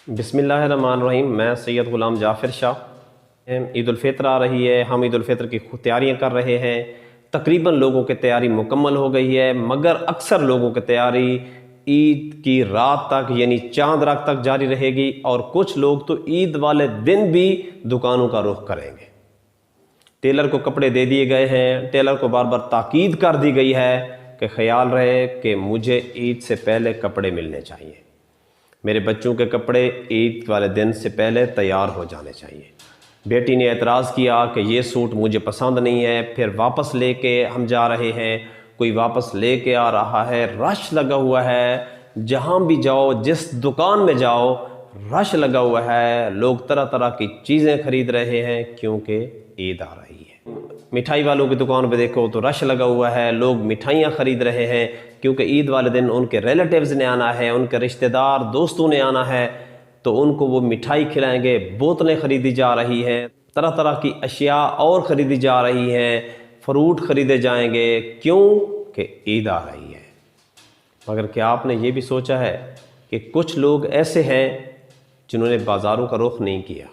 بسم اللہ الرحمن الرحیم۔ میں سید غلام جعفر شاہ۔ عید الفطر آ رہی ہے، ہم عید الفطر کی تیاریاں کر رہے ہیں۔ تقریباً لوگوں کی تیاری مکمل ہو گئی ہے، مگر اکثر لوگوں کی تیاری عید کی رات تک یعنی چاند رات تک جاری رہے گی، اور کچھ لوگ تو عید والے دن بھی دکانوں کا رخ کریں گے۔ ٹیلر کو کپڑے دے دیے گئے ہیں، ٹیلر کو بار بار تاکید کر دی گئی ہے کہ خیال رہے کہ مجھے عید سے پہلے کپڑے ملنے چاہیے، میرے بچوں کے کپڑے عید والے دن سے پہلے تیار ہو جانے چاہیے۔ بیٹی نے اعتراض کیا کہ یہ سوٹ مجھے پسند نہیں ہے، پھر واپس لے کے ہم جا رہے ہیں، کوئی واپس لے کے آ رہا ہے، رش لگا ہوا ہے، جہاں بھی جاؤ جس دکان میں جاؤ رش لگا ہوا ہے، لوگ طرح طرح کی چیزیں خرید رہے ہیں کیونکہ عید آ رہی ہے۔ مٹھائی والوں کی دکان پہ دیکھو تو رش لگا ہوا ہے، لوگ مٹھائیاں خرید رہے ہیں کیونکہ عید والے دن ان کے ریلیٹیوز نے آنا ہے، ان کے رشتہ دار دوستوں نے آنا ہے، تو ان کو وہ مٹھائی کھلائیں گے۔ بوتلیں خریدی جا رہی ہیں، طرح طرح کی اشیاء اور خریدی جا رہی ہیں، فروٹ خریدے جائیں گے، کیوں کہ عید آ رہی ہے۔ مگر کیا آپ نے یہ بھی سوچا ہے کہ کچھ لوگ ایسے ہیں جنہوں نے بازاروں کا رخ نہیں کیا،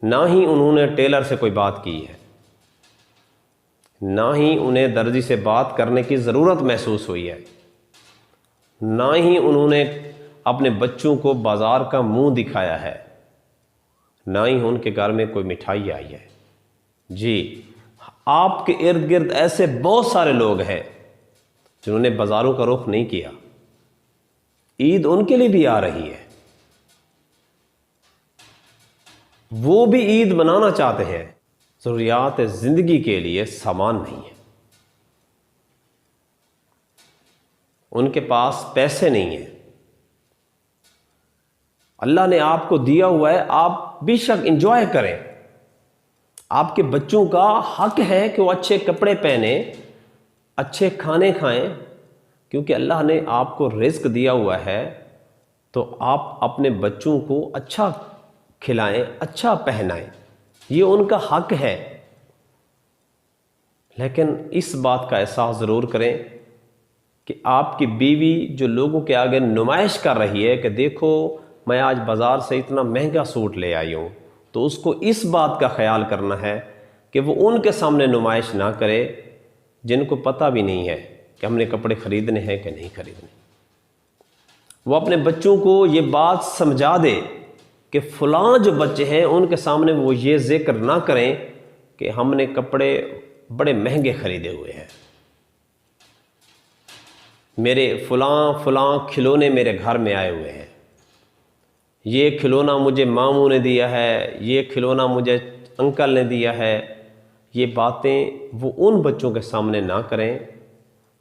نہ ہی انہوں نے ٹیلر سے کوئی بات کی ہے، نہ ہی انہیں درزی سے بات کرنے کی ضرورت محسوس ہوئی ہے، نہ ہی انہوں نے اپنے بچوں کو بازار کا منہ دکھایا ہے، نہ ہی ان کے گھر میں کوئی مٹھائی آئی ہے۔ جی، آپ کے ارد گرد ایسے بہت سارے لوگ ہیں جنہوں نے بازاروں کا رخ نہیں کیا۔ عید ان کے لیے بھی آ رہی ہے، وہ بھی عید منانا چاہتے ہیں، ضروریات زندگی کے لیے سامان نہیں ہے، ان کے پاس پیسے نہیں ہیں۔ اللہ نے آپ کو دیا ہوا ہے، آپ بے شک انجوائے کریں۔ آپ کے بچوں کا حق ہے کہ وہ اچھے کپڑے پہنیں، اچھے کھانے کھائیں، کیونکہ اللہ نے آپ کو رزق دیا ہوا ہے، تو آپ اپنے بچوں کو اچھا کھلائیں، اچھا پہنائیں، یہ ان کا حق ہے۔ لیکن اس بات کا احساس ضرور کریں کہ آپ کی بیوی جو لوگوں کے آگے نمائش کر رہی ہے کہ دیکھو میں آج بازار سے اتنا مہنگا سوٹ لے آئی ہوں، تو اس کو اس بات کا خیال کرنا ہے کہ وہ ان کے سامنے نمائش نہ کرے جن کو پتہ بھی نہیں ہے کہ ہم نے کپڑے خریدنے ہیں کہ نہیں خریدنے۔ وہ اپنے بچوں کو یہ بات سمجھا دے کہ فلاں جو بچے ہیں ان کے سامنے وہ یہ ذکر نہ کریں کہ ہم نے کپڑے بڑے مہنگے خریدے ہوئے ہیں، میرے فلاں کھلونے میرے گھر میں آئے ہوئے ہیں، یہ کھلونا مجھے ماموں نے دیا ہے، یہ کھلونا مجھے انکل نے دیا ہے۔ یہ باتیں وہ ان بچوں کے سامنے نہ کریں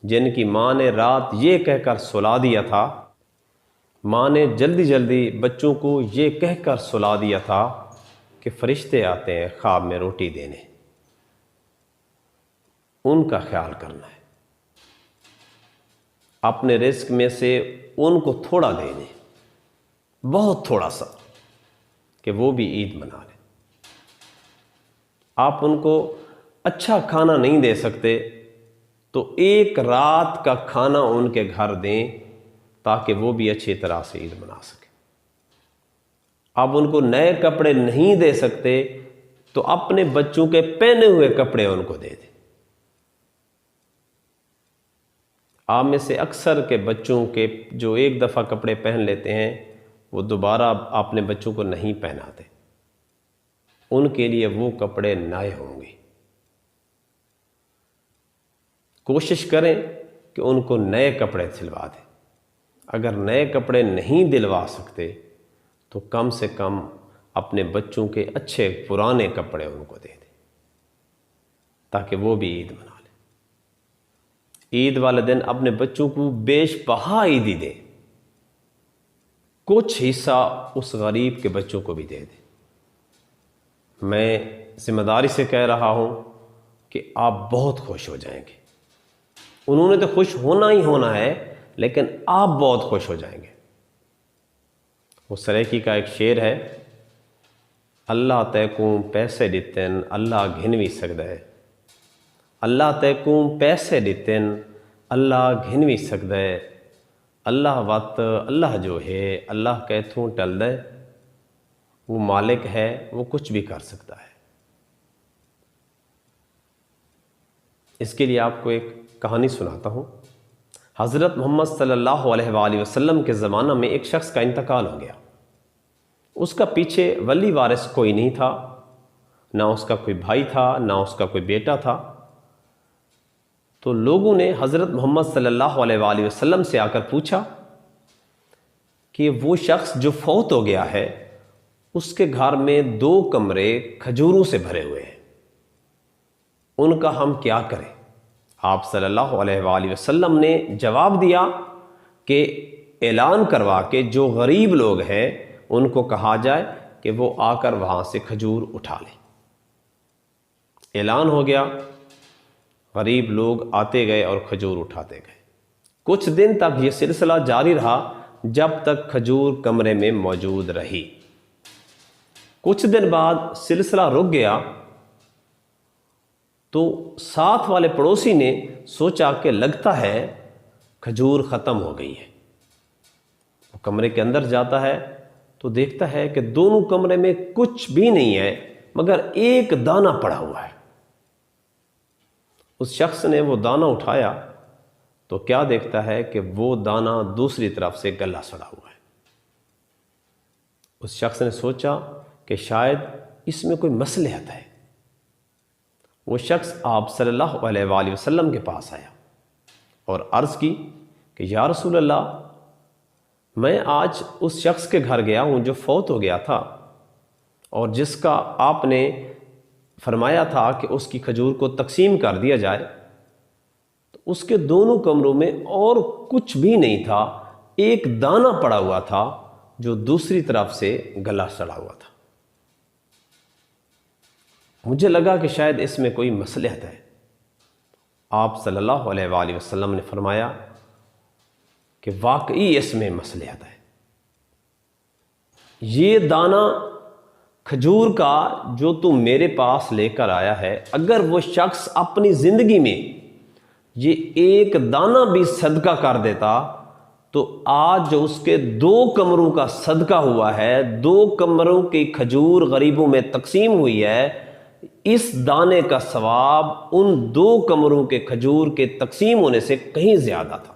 جن کی ماں نے رات یہ کہہ کر سلا دیا تھا، ماں نے جلدی جلدی بچوں کو یہ کہہ کر سلا دیا تھا کہ فرشتے آتے ہیں خواب میں روٹی دینے۔ ان کا خیال کرنا ہے، اپنے رزق میں سے ان کو تھوڑا دے دیں، بہت تھوڑا سا، کہ وہ بھی عید منا لیں۔ آپ ان کو اچھا کھانا نہیں دے سکتے تو ایک رات کا کھانا ان کے گھر دیں تاکہ وہ بھی اچھی طرح سے عید منا سکیں۔ آپ ان کو نئے کپڑے نہیں دے سکتے تو اپنے بچوں کے پہنے ہوئے کپڑے ان کو دے دیں۔ آپ میں سے اکثر کے بچوں کے جو ایک دفعہ کپڑے پہن لیتے ہیں وہ دوبارہ اپنے بچوں کو نہیں پہناتے، ان کے لیے وہ کپڑے نئے ہوں گے۔ کوشش کریں کہ ان کو نئے کپڑے سلوا دیں۔ اگر نئے کپڑے نہیں دلوا سکتے تو کم سے کم اپنے بچوں کے اچھے پرانے کپڑے ان کو دے دیں تاکہ وہ بھی عید منا لیں۔ عید والے دن اپنے بچوں کو بیش بہا عیدی دیں، کچھ حصہ اس غریب کے بچوں کو بھی دے دیں۔ میں ذمہ داری سے کہہ رہا ہوں کہ آپ بہت خوش ہو جائیں گے۔ انہوں نے تو خوش ہونا ہی ہونا ہے، لیکن آپ بہت خوش ہو جائیں گے۔ وہ سریکی کا ایک شعر ہے، اللہ تیکوں پیسے دیتن اللہ گھن بھی سکتا ہے، اللہ تیکوں پیسے دیتن اللہ گھن بھی سکتا ہے، اللہ وقت اللہ جو ہے اللہ کہتوں ٹل دے، وہ مالک ہے، وہ کچھ بھی کر سکتا ہے۔ اس کے لیے آپ کو ایک کہانی سناتا ہوں۔ حضرت محمد صلی اللہ علیہ وآلہ وسلم کے زمانہ میں ایک شخص کا انتقال ہو گیا۔ اس کا پیچھے ولی وارث کوئی نہیں تھا، نہ اس کا کوئی بھائی تھا، نہ اس کا کوئی بیٹا تھا۔ تو لوگوں نے حضرت محمد صلی اللہ علیہ وآلہ وسلم سے آ کر پوچھا کہ وہ شخص جو فوت ہو گیا ہے اس کے گھر میں 2 کمرے کھجوروں سے بھرے ہوئے ہیں، ان کا ہم کیا کریں؟ آپ صلی اللہ علیہ وآلہ وسلم نے جواب دیا کہ اعلان کروا کے جو غریب لوگ ہیں ان کو کہا جائے کہ وہ آ کر وہاں سے کھجور اٹھا لیں۔ اعلان ہو گیا، غریب لوگ آتے گئے اور کھجور اٹھاتے گئے۔ کچھ دن تک یہ سلسلہ جاری رہا جب تک کھجور کمرے میں موجود رہی۔ کچھ دن بعد سلسلہ رک گیا تو ساتھ والے پڑوسی نے سوچا کہ لگتا ہے کھجور ختم ہو گئی ہے۔ وہ کمرے کے اندر جاتا ہے تو دیکھتا ہے کہ دونوں کمرے میں کچھ بھی نہیں ہے مگر ایک دانہ پڑا ہوا ہے۔ اس شخص نے وہ دانہ اٹھایا تو کیا دیکھتا ہے کہ وہ دانہ دوسری طرف سے گلا سڑا ہوا ہے۔ اس شخص نے سوچا کہ شاید اس میں کوئی مصلحت ہے۔ وہ شخص آپ صلی اللہ علیہ وآلہ وسلم کے پاس آیا اور عرض کی کہ یا رسول اللہ، میں آج اس شخص کے گھر گیا ہوں جو فوت ہو گیا تھا اور جس کا آپ نے فرمایا تھا کہ اس کی کھجور کو تقسیم کر دیا جائے، تو اس کے دونوں کمروں میں اور کچھ بھی نہیں تھا، ایک دانہ پڑا ہوا تھا جو دوسری طرف سے گلا سڑا ہوا تھا۔ مجھے لگا کہ شاید اس میں کوئی مصلحت ہے۔ آپ صلی اللہ علیہ وآلہ وسلم نے فرمایا کہ واقعی اس میں مصلحت ہے۔ یہ دانہ کھجور کا جو تم میرے پاس لے کر آیا ہے، اگر وہ شخص اپنی زندگی میں یہ ایک دانہ بھی صدقہ کر دیتا تو آج جو اس کے 2 کمروں کا صدقہ ہوا ہے، 2 کمروں کی کھجور غریبوں میں تقسیم ہوئی ہے، اس دانے کا ثواب ان 2 کمروں کے کھجور کے تقسیم ہونے سے کہیں زیادہ تھا۔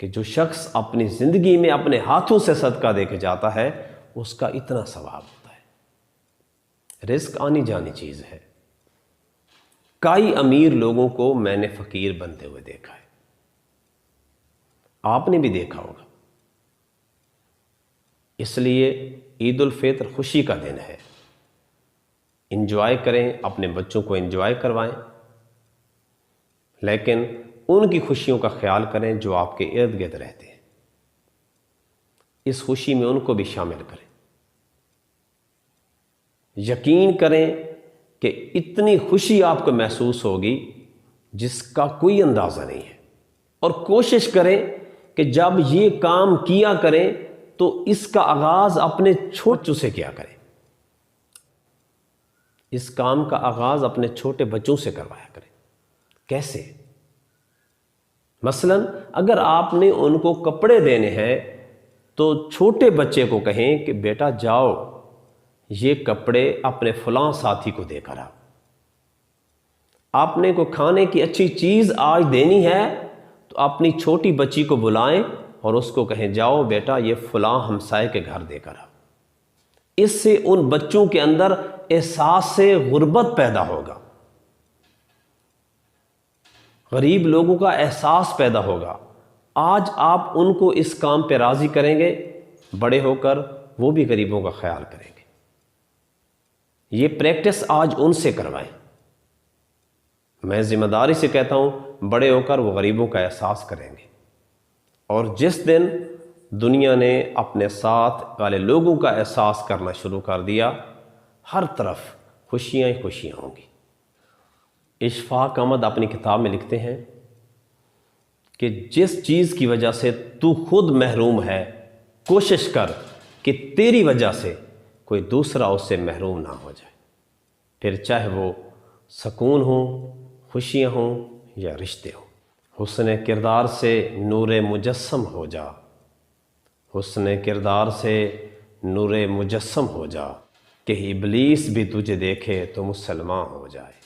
کہ جو شخص اپنی زندگی میں اپنے ہاتھوں سے صدقہ دے کے جاتا ہے اس کا اتنا ثواب ہوتا ہے۔ رزق آنی جانی چیز ہے۔ کئی امیر لوگوں کو میں نے فقیر بنتے ہوئے دیکھا ہے، آپ نے بھی دیکھا ہوگا۔ اس لیے عید الفطر خوشی کا دن ہے، انجوائے کریں، اپنے بچوں کو انجوائے کروائیں، لیکن ان کی خوشیوں کا خیال کریں جو آپ کے ارد گرد رہتے ہیں، اس خوشی میں ان کو بھی شامل کریں۔ یقین کریں کہ اتنی خوشی آپ کو محسوس ہوگی جس کا کوئی اندازہ نہیں ہے، اور کوشش کریں کہ جب یہ کام کیا کریں تو اس کا آغاز اپنے چھوٹوں سے کیا کریں۔ اس کام کا آغاز اپنے چھوٹے بچوں سے کروایا کریں۔ کیسے؟ مثلا اگر آپ نے ان کو کپڑے دینے ہیں تو چھوٹے بچے کو کہیں کہ بیٹا جاؤ یہ کپڑے اپنے فلاں ساتھی کو دے کر آؤ۔ آپ نے کوئی کھانے کی اچھی چیز آج دینی ہے تو اپنی چھوٹی بچی کو بلائیں اور اس کو کہیں جاؤ بیٹا یہ فلاں ہمسائے کے گھر دے کر آؤ۔ اس سے ان بچوں کے اندر احساس سے غربت پیدا ہوگا، غریب لوگوں کا احساس پیدا ہوگا۔ آج آپ ان کو اس کام پہ راضی کریں گے، بڑے ہو کر وہ بھی غریبوں کا خیال کریں گے۔ یہ پریکٹس آج ان سے کروائیں۔ میں ذمہ داری سے کہتا ہوں بڑے ہو کر وہ غریبوں کا احساس کریں گے، اور جس دن دنیا نے اپنے ساتھ والے لوگوں کا احساس کرنا شروع کر دیا، ہر طرف خوشیاں ہی خوشیاں ہوں گی۔ اشفاق احمد اپنی کتاب میں لکھتے ہیں کہ جس چیز کی وجہ سے تو خود محروم ہے، کوشش کر کہ تیری وجہ سے کوئی دوسرا اس سے محروم نہ ہو جائے، پھر چاہے وہ سکون ہو، خوشیاں ہوں یا رشتے ہوں۔ حسن کردار سے نور مجسم ہو جا، حسن کردار سے نور مجسم ہو جا، کہ ابلیس بھی تجھے دیکھے تو مسلمان ہو جائے۔